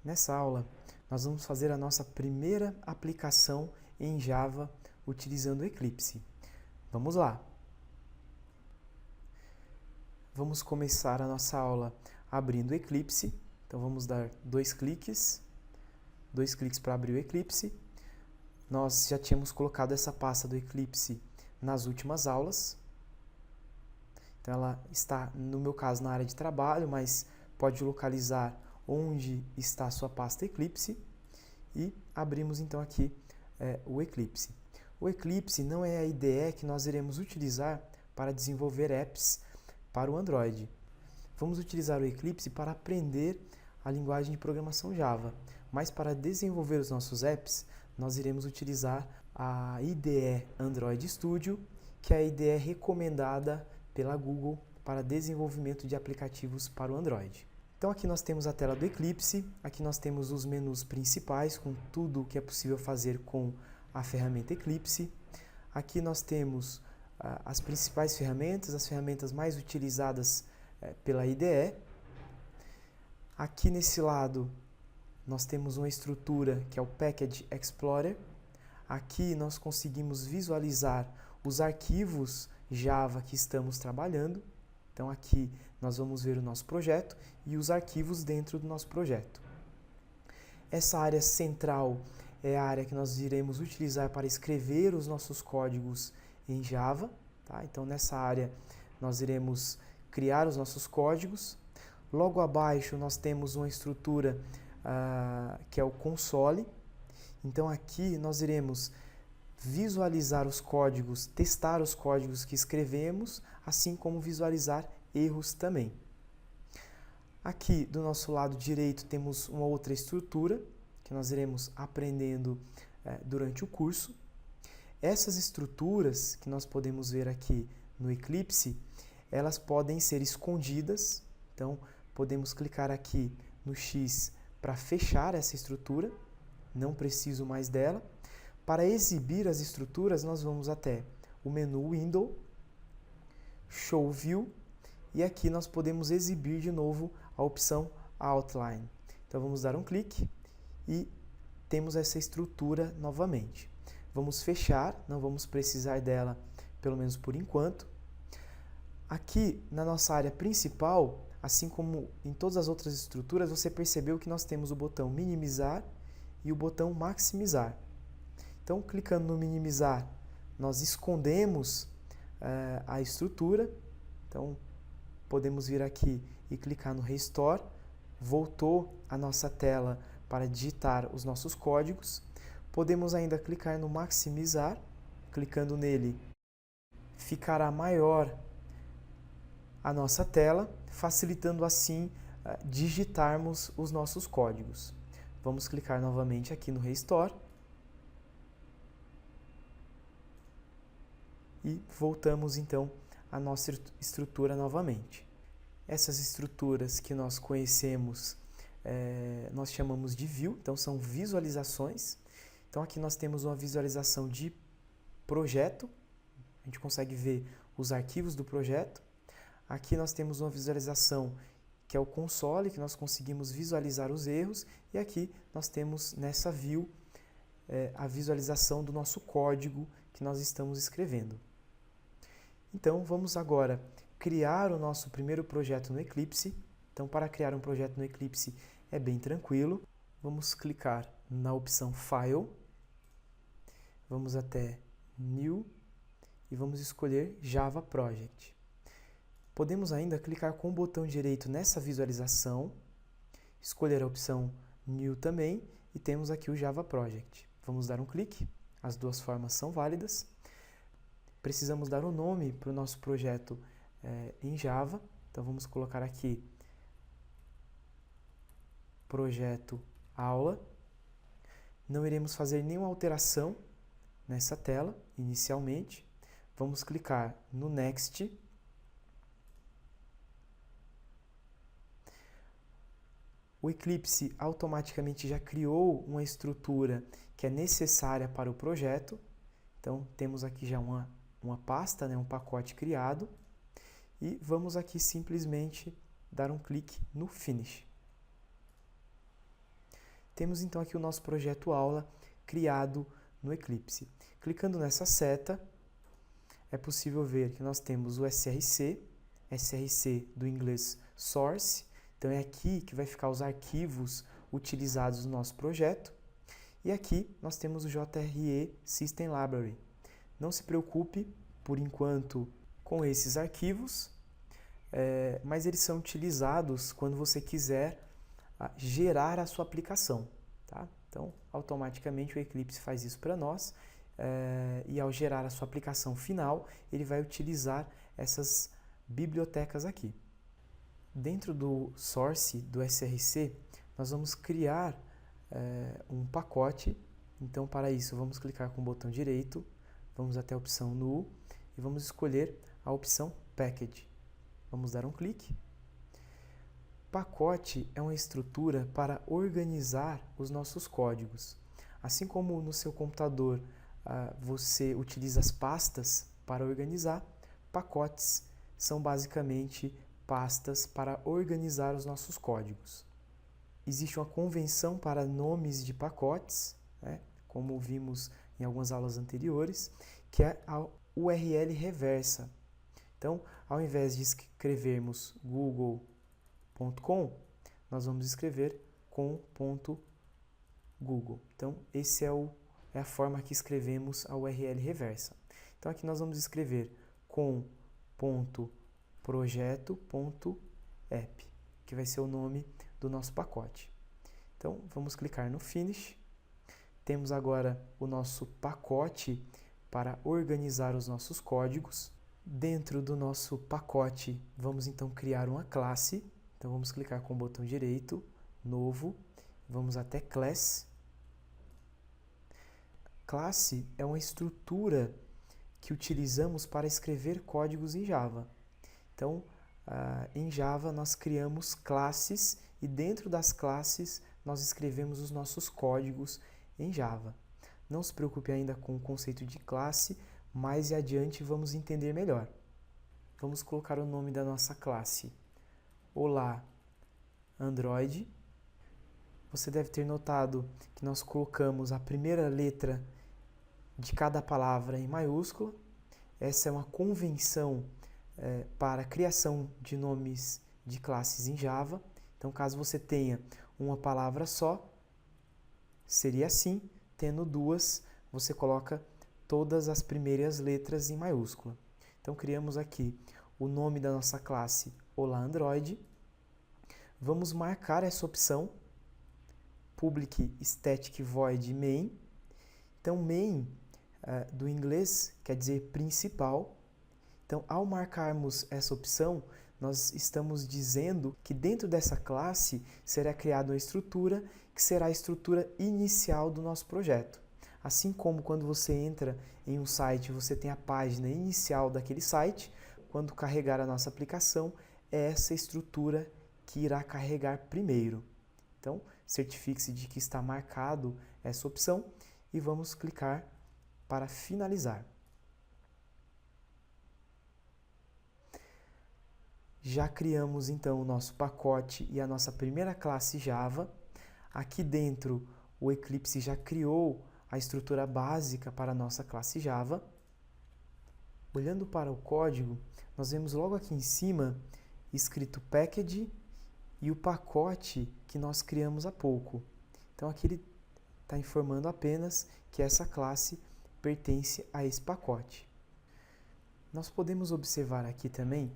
Nessa aula, nós vamos fazer a nossa primeira aplicação em Java utilizando o Eclipse. Vamos lá! Vamos começar a nossa aula abrindo o Eclipse. Então, vamos dar dois cliques para abrir o Eclipse. Nós já tínhamos colocado essa pasta do Eclipse nas últimas aulas. Então, ela está, no meu caso, na área de trabalho, mas pode localizar onde está a sua pasta Eclipse. E abrimos, então, aqui o Eclipse. O Eclipse não é a IDE que nós iremos utilizar para desenvolver apps para o Android. Vamos utilizar o Eclipse para aprender a linguagem de programação Java, mas para desenvolver os nossos apps, nós iremos utilizar a IDE Android Studio, que é a IDE recomendada pela Google para desenvolvimento de aplicativos para o Android. Então aqui nós temos a tela do Eclipse, aqui nós temos os menus principais com tudo o que é possível fazer com a ferramenta Eclipse. Aqui nós temos as principais ferramentas, as ferramentas mais utilizadas pela IDE. Aqui nesse lado nós temos uma estrutura que é o Package Explorer. Aqui nós conseguimos visualizar os arquivos Java que estamos trabalhando. Então aqui nós vamos ver o nosso projeto e os arquivos dentro do nosso projeto. Essa área central é a área que nós iremos utilizar para escrever os nossos códigos em Java. Tá? Então nessa área nós iremos criar os nossos códigos. Logo abaixo nós temos uma estrutura que é o console. Então aqui nós iremos visualizar os códigos, testar os códigos que escrevemos, assim como visualizar erros também. Aqui do nosso lado direito temos uma outra estrutura que nós iremos aprendendo durante o curso. Essas estruturas que nós podemos ver aqui no Eclipse, elas podem ser escondidas. Então podemos clicar aqui no X para fechar essa estrutura, não preciso mais dela. Para exibir as estruturas, nós vamos até o menu Window, Show View, e aqui nós podemos exibir de novo a opção Outline. Então vamos dar um clique e temos essa estrutura novamente. Vamos fechar, não vamos precisar dela, pelo menos por enquanto. Aqui na nossa área principal, assim como em todas as outras estruturas, você percebeu que nós temos o botão minimizar e o botão maximizar. Então, clicando no minimizar, nós escondemos a estrutura. Então, podemos vir aqui e clicar no Restore. Voltou a nossa tela para digitar os nossos códigos. Podemos ainda clicar no maximizar. Clicando nele, ficará maior a nossa tela, facilitando assim digitarmos os nossos códigos. Vamos clicar novamente aqui no Restore. E voltamos então à nossa estrutura novamente. Essas estruturas que nós conhecemos, nós chamamos de View, então são visualizações. Então aqui nós temos uma visualização de projeto, a gente consegue ver os arquivos do projeto. Aqui nós temos uma visualização que é o console, que nós conseguimos visualizar os erros. E aqui nós temos nessa View a visualização do nosso código que nós estamos escrevendo. Então, vamos agora criar o nosso primeiro projeto no Eclipse. Então, para criar um projeto no Eclipse é bem tranquilo. Vamos clicar na opção File. Vamos até New e vamos escolher Java Project. Podemos ainda clicar com o botão direito nessa visualização, escolher a opção New também e temos aqui o Java Project. Vamos dar um clique, as duas formas são válidas. Precisamos dar um nome para o nosso projeto em Java. Então vamos colocar aqui Projeto Aula. Não iremos fazer nenhuma alteração nessa tela inicialmente. Vamos clicar no Next. O Eclipse automaticamente já criou uma estrutura que é necessária para o projeto. Então temos aqui já uma pasta, um pacote criado, e vamos aqui simplesmente dar um clique no Finish. Temos então aqui o nosso projeto aula criado no Eclipse. Clicando nessa seta, é possível ver que nós temos o SRC do inglês Source, então é aqui que vai ficar os arquivos utilizados no nosso projeto. E aqui nós temos o JRE System Library. Não se preocupe, por enquanto, com esses arquivos, mas eles são utilizados quando você quiser gerar a sua aplicação. Tá? Então, automaticamente o Eclipse faz isso para nós, e ao gerar a sua aplicação final, ele vai utilizar essas bibliotecas aqui. Dentro do source do SRC, nós vamos criar um pacote. Então, para isso, vamos clicar com o botão direito, vamos até a opção New e vamos escolher a opção Package. Vamos dar um clique. Pacote é uma estrutura para organizar os nossos códigos. Assim como no seu computador você utiliza as pastas para organizar, pacotes são basicamente pastas para organizar os nossos códigos. Existe uma convenção para nomes de pacotes, né, como vimos em algumas aulas anteriores, que é a URL reversa. Então, ao invés de escrevermos google.com, nós vamos escrever com.google. Então, esse é a forma que escrevemos a URL reversa. Então, aqui nós vamos escrever com.projeto.app, que vai ser o nome do nosso pacote. Então, vamos clicar no Finish. Temos agora o nosso pacote para organizar os nossos códigos. Dentro do nosso pacote, vamos então criar uma classe. Então, vamos clicar com o botão direito, Novo, vamos até Class. Classe é uma estrutura que utilizamos para escrever códigos em Java. Então, em Java, nós criamos classes e dentro das classes nós escrevemos os nossos códigos em Java. Não se preocupe ainda com o conceito de classe, mais adiante vamos entender melhor. Vamos colocar o nome da nossa classe. Olá, Android. Você deve ter notado que nós colocamos a primeira letra de cada palavra em maiúscula. Essa é uma convenção para a criação de nomes de classes em Java. Então, caso você tenha uma palavra só, seria assim. Tendo duas, você coloca todas as primeiras letras em maiúscula. Então, criamos aqui o nome da nossa classe Olá Android. Vamos marcar essa opção, Public Static Void Main. Então, main do inglês quer dizer principal. Então, ao marcarmos essa opção, nós estamos dizendo que dentro dessa classe será criada uma estrutura que será a estrutura inicial do nosso projeto. Assim como quando você entra em um site, você tem a página inicial daquele site, quando carregar a nossa aplicação, é essa estrutura que irá carregar primeiro. Então, certifique-se de que está marcado essa opção e vamos clicar para finalizar. Já criamos então o nosso pacote e a nossa primeira classe Java. Aqui dentro o Eclipse já criou a estrutura básica para a nossa classe Java. Olhando para o código, nós vemos logo aqui em cima escrito package e o pacote que nós criamos há pouco. Então aqui ele está informando apenas que essa classe pertence a esse pacote. Nós podemos observar aqui também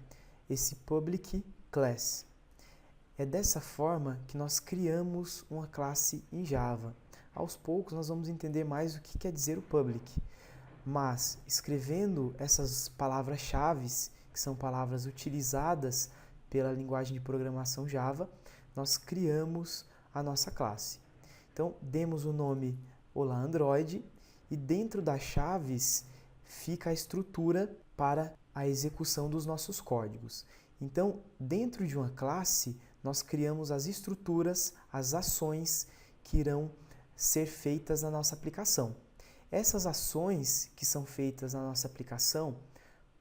esse public class. É dessa forma que nós criamos uma classe em Java. Aos poucos nós vamos entender mais o que quer dizer o public, mas escrevendo essas palavras-chave, que são palavras utilizadas pela linguagem de programação Java, nós criamos a nossa classe. Então, demos o nome Olá Android e dentro das chaves fica a estrutura para a execução dos nossos códigos. Então, dentro de uma classe, nós criamos as estruturas, as ações que irão ser feitas na nossa aplicação. Essas ações que são feitas na nossa aplicação,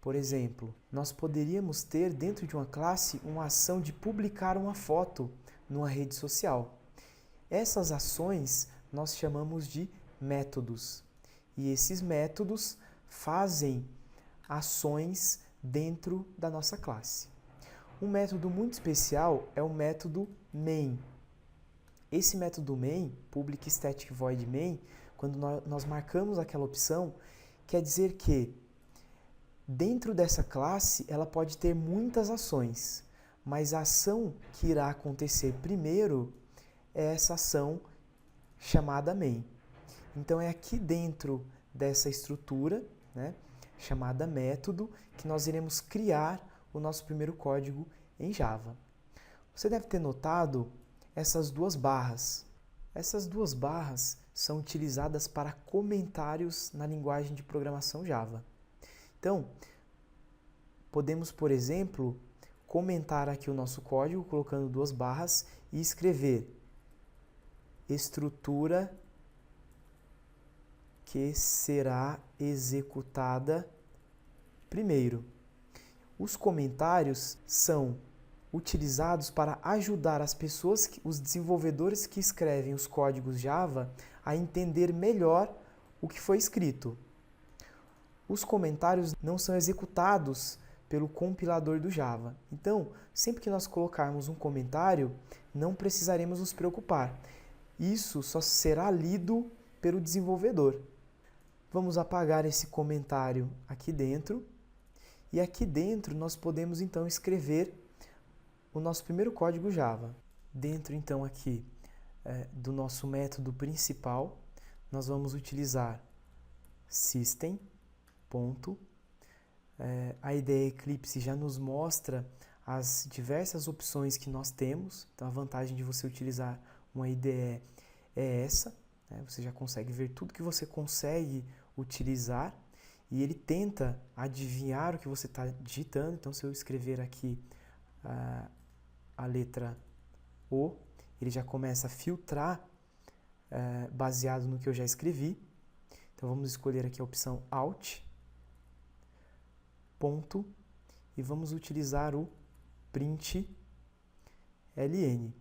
por exemplo, nós poderíamos ter dentro de uma classe uma ação de publicar uma foto numa rede social. Essas ações nós chamamos de métodos. E esses métodos fazem ações dentro da nossa classe. Um método muito especial é o método main. Esse método main, Public Static Void Main, quando nós marcamos aquela opção, quer dizer que dentro dessa classe ela pode ter muitas ações, mas a ação que irá acontecer primeiro é essa ação chamada main. Então é aqui dentro dessa estrutura, né, chamada método, que nós iremos criar o nosso primeiro código em Java. Você deve ter notado essas duas barras. Essas duas barras são utilizadas para comentários na linguagem de programação Java. Então, podemos, por exemplo, comentar aqui o nosso código colocando duas barras e escrever estrutura que será executada primeiro. Os comentários são utilizados para ajudar as pessoas, os desenvolvedores que escrevem os códigos Java, a entender melhor o que foi escrito. Os comentários não são executados pelo compilador do Java. Então, sempre que nós colocarmos um comentário, não precisaremos nos preocupar. Isso só será lido pelo desenvolvedor. Vamos apagar esse comentário aqui dentro. E aqui dentro nós podemos então escrever o nosso primeiro código Java. Dentro então aqui do nosso método principal, nós vamos utilizar system. A IDE Eclipse já nos mostra as diversas opções que nós temos. Então a vantagem de você utilizar uma IDE é essa, né? Você já consegue ver tudo que você consegue utilizar e ele tenta adivinhar o que você está digitando. Então se eu escrever aqui a letra O, ele já começa a filtrar baseado no que eu já escrevi. Então vamos escolher aqui a opção Alt, ponto, e vamos utilizar o print ln.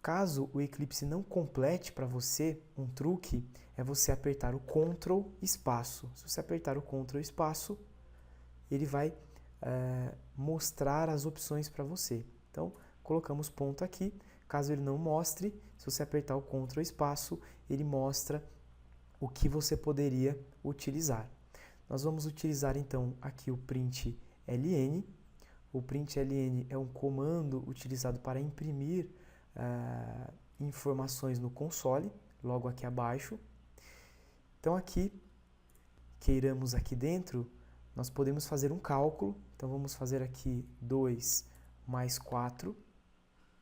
Caso o Eclipse não complete para você, um truque é você apertar o Ctrl espaço. Se você apertar o Ctrl espaço, ele vai mostrar as opções para você. Então, colocamos ponto aqui. Caso ele não mostre, se você apertar o Ctrl espaço, ele mostra o que você poderia utilizar. Nós vamos utilizar então aqui o print ln. O print ln é um comando utilizado para imprimir informações no console, logo aqui abaixo. Então aqui, queiramos aqui dentro, nós podemos fazer um cálculo. Então vamos fazer aqui 2 mais 4.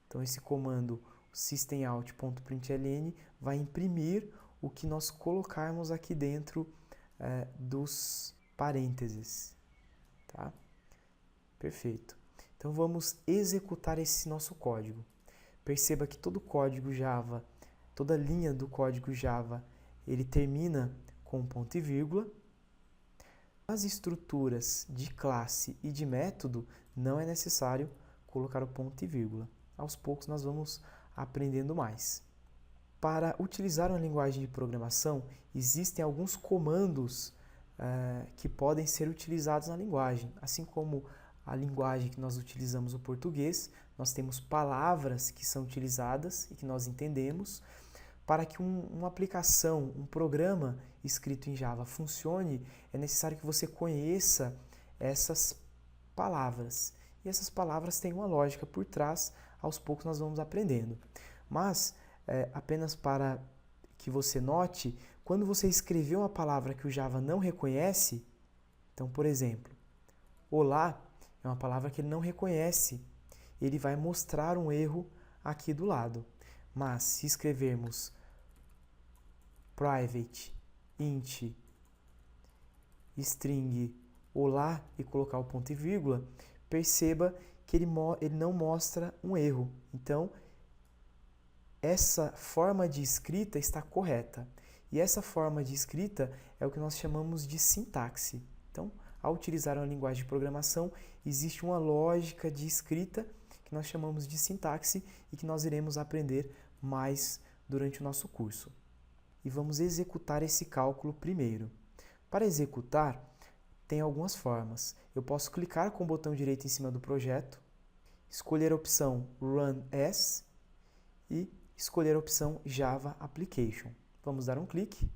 Então esse comando systemout.println vai imprimir o que nós colocarmos aqui dentro dos parênteses. Tá? Perfeito. Então vamos executar esse nosso código. Perceba que todo código Java, toda linha do código Java, ele termina com ponto e vírgula. Nas estruturas de classe e de método, não é necessário colocar o ponto e vírgula. Aos poucos nós vamos aprendendo mais. Para utilizar uma linguagem de programação, existem alguns comandos que podem ser utilizados na linguagem. Assim como a linguagem que nós utilizamos o português, nós temos palavras que são utilizadas e que nós entendemos. Para que uma aplicação, um programa escrito em Java funcione, é necessário que você conheça essas palavras. E essas palavras têm uma lógica por trás, aos poucos nós vamos aprendendo. Mas, apenas para que você note, quando você escrever uma palavra que o Java não reconhece, então, por exemplo, olá é uma palavra que ele não reconhece, ele vai mostrar um erro aqui do lado. Mas se escrevermos private, int, string, olá e colocar o ponto e vírgula, perceba que ele não mostra um erro. Então, essa forma de escrita está correta. E essa forma de escrita é o que nós chamamos de sintaxe. Então, ao utilizar uma linguagem de programação, existe uma lógica de escrita que nós chamamos de sintaxe e que nós iremos aprender mais durante o nosso curso. E vamos executar esse cálculo primeiro. Para executar, tem algumas formas. Eu posso clicar com o botão direito em cima do projeto, escolher a opção Run As e escolher a opção Java Application. Vamos dar um clique.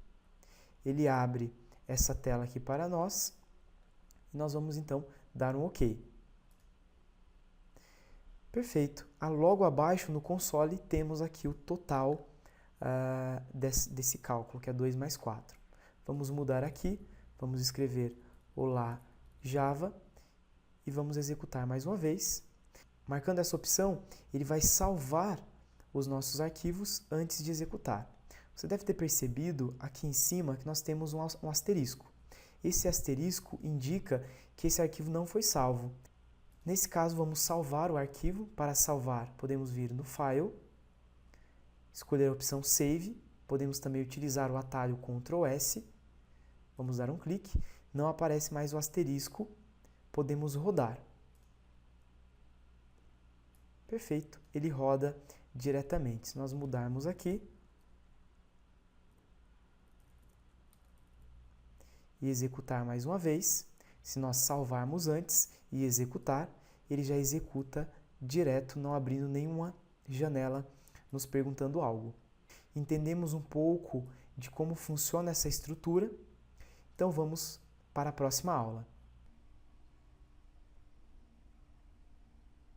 Ele abre essa tela aqui para nós e nós vamos então dar um OK. Perfeito. Logo abaixo no console temos aqui o total desse cálculo, que é 2 mais 4. Vamos mudar aqui, vamos escrever Olá Java e vamos executar mais uma vez. Marcando essa opção, ele vai salvar os nossos arquivos antes de executar. Você deve ter percebido aqui em cima que nós temos um asterisco. Esse asterisco indica que esse arquivo não foi salvo. Nesse caso, vamos salvar o arquivo. Para salvar, podemos vir no File, escolher a opção Save. Podemos também utilizar o atalho Ctrl S. Vamos dar um clique. Não aparece mais o asterisco. Podemos rodar. Perfeito, ele roda diretamente. Se nós mudarmos aqui e executar mais uma vez, se nós salvarmos antes e executar, ele já executa direto, não abrindo nenhuma janela nos perguntando algo. Entendemos um pouco de como funciona essa estrutura, então vamos para a próxima aula.